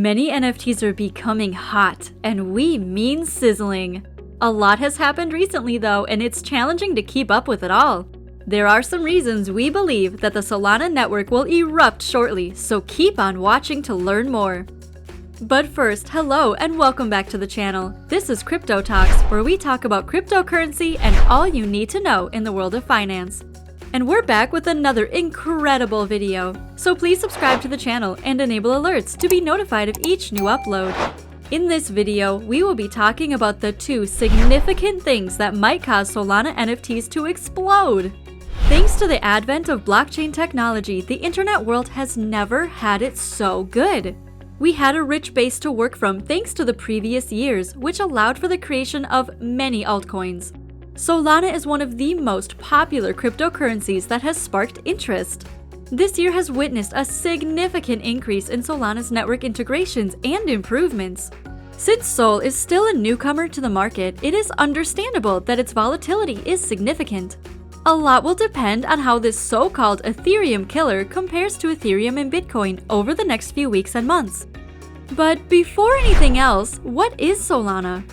Many NFTs are becoming hot, and we mean sizzling. A lot has happened recently though, and it's challenging to keep up with it all. There are some reasons we believe that the Solana network will erupt shortly, so keep on watching to learn more. But first, hello and welcome back to the channel. This is Crypto Talks, where we talk about cryptocurrency and all you need to know in the world of finance. And we're back with another incredible video, so please subscribe to the channel and enable alerts to be notified of each new upload. In this video, we will be talking about the two significant things that might cause Solana NFTs to explode. Thanks to the advent of blockchain technology, the internet world has never had it so good. We had a rich base to work from thanks to the previous years, which allowed for the creation of many altcoins. Solana is one of the most popular cryptocurrencies that has sparked interest. This year has witnessed a significant increase in Solana's network integrations and improvements. Since Sol is still a newcomer to the market, it is understandable that its volatility is significant. A lot will depend on how this so-called Ethereum killer compares to Ethereum and Bitcoin over the next few weeks and months. But before anything else, what is Solana?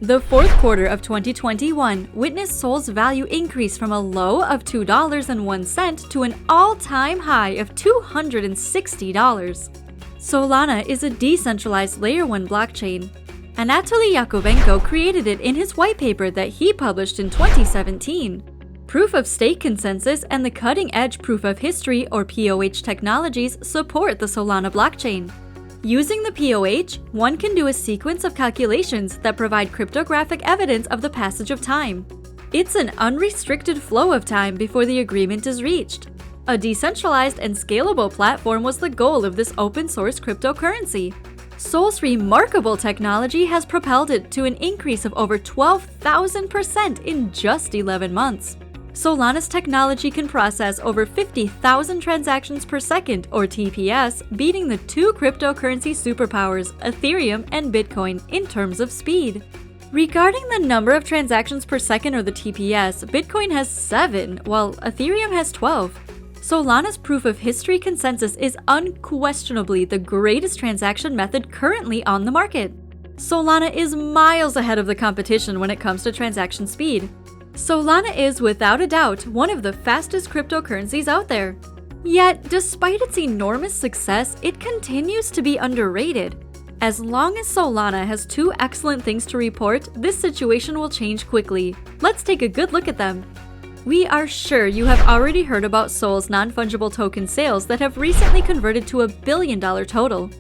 The fourth quarter of 2021 witnessed Sol's value increase from a low of $2.01 to an all-time high of $260. Solana is a decentralized Layer 1 blockchain. Anatoly Yakovenko created it in his white paper that he published in 2017. Proof-of-stake consensus and the cutting-edge proof-of-history or POH technologies support the Solana blockchain. Using the POH, one can do a sequence of calculations that provide cryptographic evidence of the passage of time. It's an unrestricted flow of time before the agreement is reached. A decentralized and scalable platform was the goal of this open-source cryptocurrency. Sol's remarkable technology has propelled it to an increase of over 12,000% in just 11 months. Solana's technology can process over 50,000 transactions per second, or TPS, beating the two cryptocurrency superpowers, Ethereum and Bitcoin, in terms of speed. Regarding the number of transactions per second, or the TPS, Bitcoin has 7, while Ethereum has 12. Solana's proof-of-history consensus is unquestionably the greatest transaction method currently on the market. Solana is miles ahead of the competition when it comes to transaction speed. Solana is without a doubt one of the fastest cryptocurrencies out there. Yet, despite its enormous success, it continues to be underrated. As long as Solana has two excellent things to report, this situation will change quickly. Let's take a good look at them. We are sure you have already heard about Sol's non-fungible token sales that have recently converted to $1 billion total.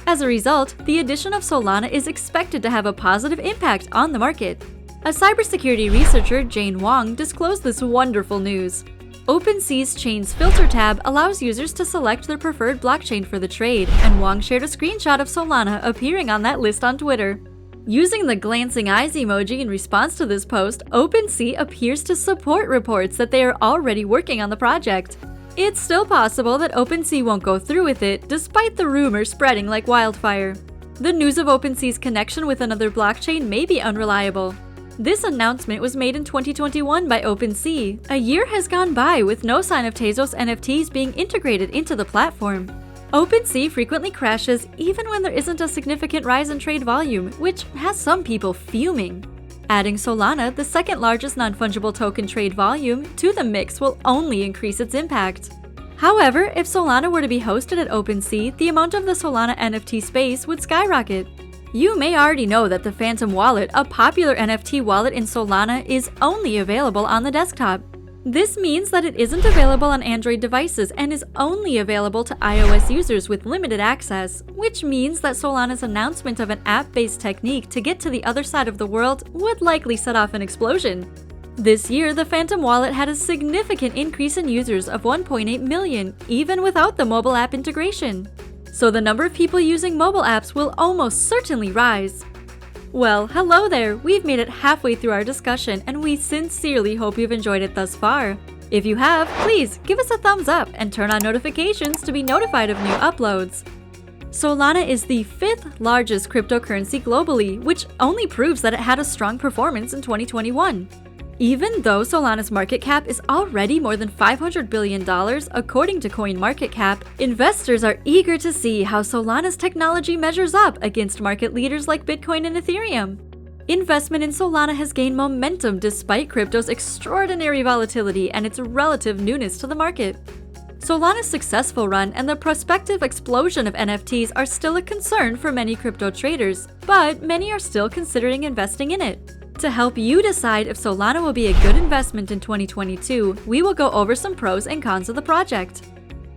As a result, the addition of Solana is expected to have a positive impact on the market. A cybersecurity researcher, Jane Wong, disclosed this wonderful news. OpenSea's Chains Filter tab allows users to select their preferred blockchain for the trade, and Wong shared a screenshot of Solana appearing on that list on Twitter. Using the glancing eyes emoji in response to this post, OpenSea appears to support reports that they are already working on the project. It's still possible that OpenSea won't go through with it, despite the rumors spreading like wildfire. The news of OpenSea's connection with another blockchain may be unreliable. This announcement was made in 2021 by OpenSea. A year has gone by with no sign of Tezos NFTs being integrated into the platform. OpenSea frequently crashes even when there isn't a significant rise in trade volume, which has some people fuming. Adding Solana, the second largest non-fungible token trade volume, to the mix will only increase its impact. However, if Solana were to be hosted at OpenSea, the amount of the Solana NFT space would skyrocket. You may already know that the Phantom Wallet, a popular NFT wallet in Solana, is only available on the desktop. This means that it isn't available on Android devices and is only available to iOS users with limited access, which means that Solana's announcement of an app-based technique to get to the other side of the world would likely set off an explosion. This year, the Phantom Wallet had a significant increase in users of 1.8 million, even without the mobile app integration. So the number of people using mobile apps will almost certainly rise. Well, hello there! We've made it halfway through our discussion, and we sincerely hope you've enjoyed it thus far. If you have, please give us a thumbs up and turn on notifications to be notified of new uploads. Solana is the 5th largest cryptocurrency globally, which only proves that it had a strong performance in 2021. Even though Solana's market cap is already more than $500 billion according to CoinMarketCap, investors are eager to see how Solana's technology measures up against market leaders like Bitcoin and Ethereum. Investment in Solana has gained momentum despite crypto's extraordinary volatility and its relative newness to the market. Solana's successful run and the prospective explosion of NFTs are still a concern for many crypto traders, but many are still considering investing in it. To help you decide if Solana will be a good investment in 2022, we will go over some pros and cons of the project.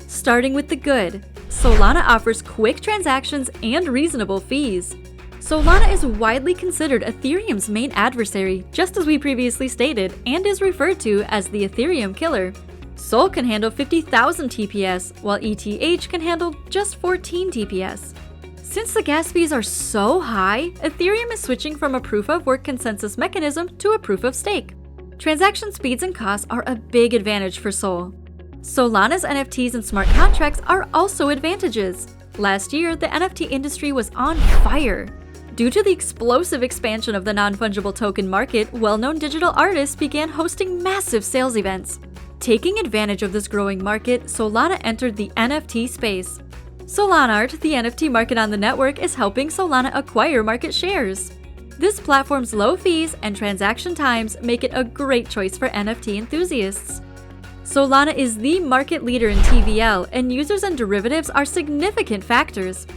Starting with the good, Solana offers quick transactions and reasonable fees. Solana is widely considered Ethereum's main adversary, just as we previously stated, and is referred to as the Ethereum killer. Sol can handle 50,000 TPS, while ETH can handle just 14 TPS. Since the gas fees are so high, Ethereum is switching from a proof-of-work consensus mechanism to a proof-of-stake. Transaction speeds and costs are a big advantage for Sol. Solana's NFTs and smart contracts are also advantages. Last year, the NFT industry was on fire. Due to the explosive expansion of the non-fungible token market, well-known digital artists began hosting massive sales events. Taking advantage of this growing market, Solana entered the NFT space. SolanaArt, the NFT market on the network, is helping Solana acquire market shares. This platform's low fees and transaction times make it a great choice for NFT enthusiasts. Solana is the market leader in TVL, and users and derivatives are significant factors.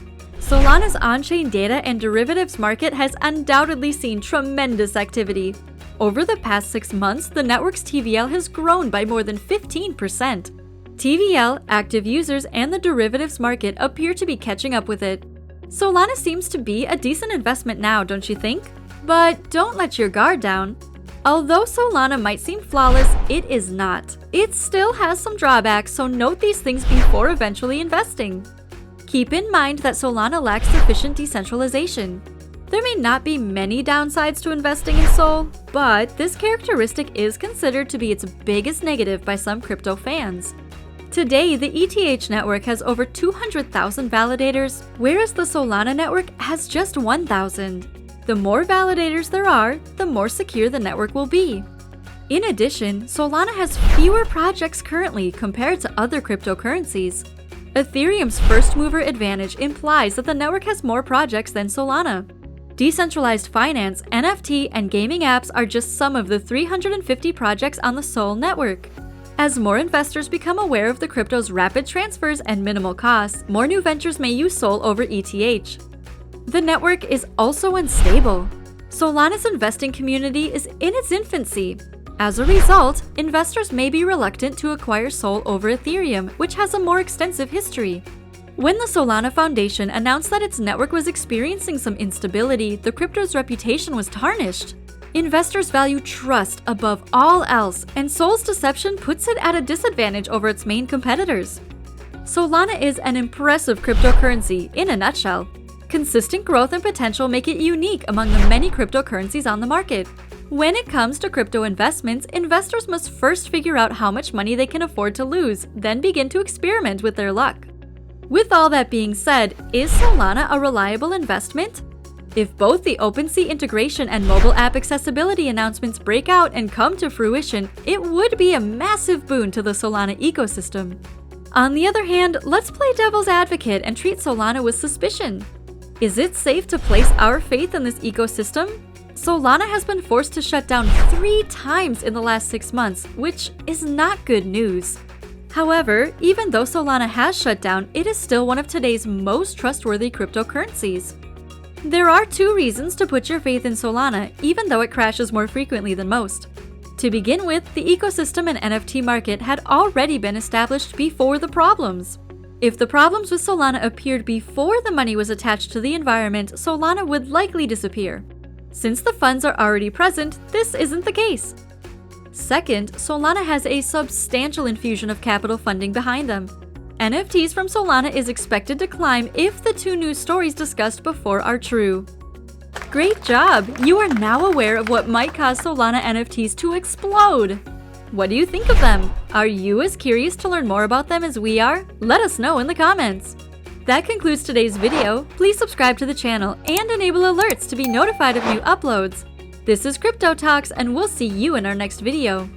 Solana's on-chain data and derivatives market has undoubtedly seen tremendous activity. Over the past 6 months, the network's TVL has grown by more than 15%. TVL, active users, and the derivatives market appear to be catching up with it. Solana seems to be a decent investment now, don't you think? But don't let your guard down. Although Solana might seem flawless, it is not. It still has some drawbacks, so note these things before eventually investing. Keep in mind that Solana lacks sufficient decentralization. There may not be many downsides to investing in Sol, but this characteristic is considered to be its biggest negative by some crypto fans. Today, the ETH network has over 200,000 validators, whereas the Solana network has just 1,000. The more validators there are, the more secure the network will be. In addition, Solana has fewer projects currently compared to other cryptocurrencies. Ethereum's first-mover advantage implies that the network has more projects than Solana. Decentralized finance, NFT, and gaming apps are just some of the 350 projects on the Sol network. As more investors become aware of the crypto's rapid transfers and minimal costs, more new ventures may use Sol over ETH. The network is also unstable. Solana's investing community is in its infancy. As a result, investors may be reluctant to acquire Sol over Ethereum, which has a more extensive history. When the Solana Foundation announced that its network was experiencing some instability, the crypto's reputation was tarnished. Investors value trust above all else, and Sol's deception puts it at a disadvantage over its main competitors. Solana is an impressive cryptocurrency in a nutshell. Consistent growth and potential make it unique among the many cryptocurrencies on the market. When it comes to crypto investments, investors must first figure out how much money they can afford to lose, then begin to experiment with their luck. With all that being said, is Solana a reliable investment? If both the OpenSea integration and mobile app accessibility announcements break out and come to fruition, it would be a massive boon to the Solana ecosystem. On the other hand, let's play devil's advocate and treat Solana with suspicion. Is it safe to place our faith in this ecosystem? Solana has been forced to shut down 3 times in the last 6 months, which is not good news. However, even though Solana has shut down, it is still one of today's most trustworthy cryptocurrencies. There are 2 reasons to put your faith in Solana, even though it crashes more frequently than most. To begin with, the ecosystem and NFT market had already been established before the problems. If the problems with Solana appeared before the money was attached to the environment, Solana would likely disappear. Since the funds are already present, this isn't the case. Second, Solana has a substantial infusion of capital funding behind them. NFTs from Solana is expected to climb if the 2 news stories discussed before are true. Great job! You are now aware of what might cause Solana NFTs to explode! What do you think of them? Are you as curious to learn more about them as we are? Let us know in the comments! That concludes today's video. Please subscribe to the channel and enable alerts to be notified of new uploads. This is Crypto Talks, and we'll see you in our next video.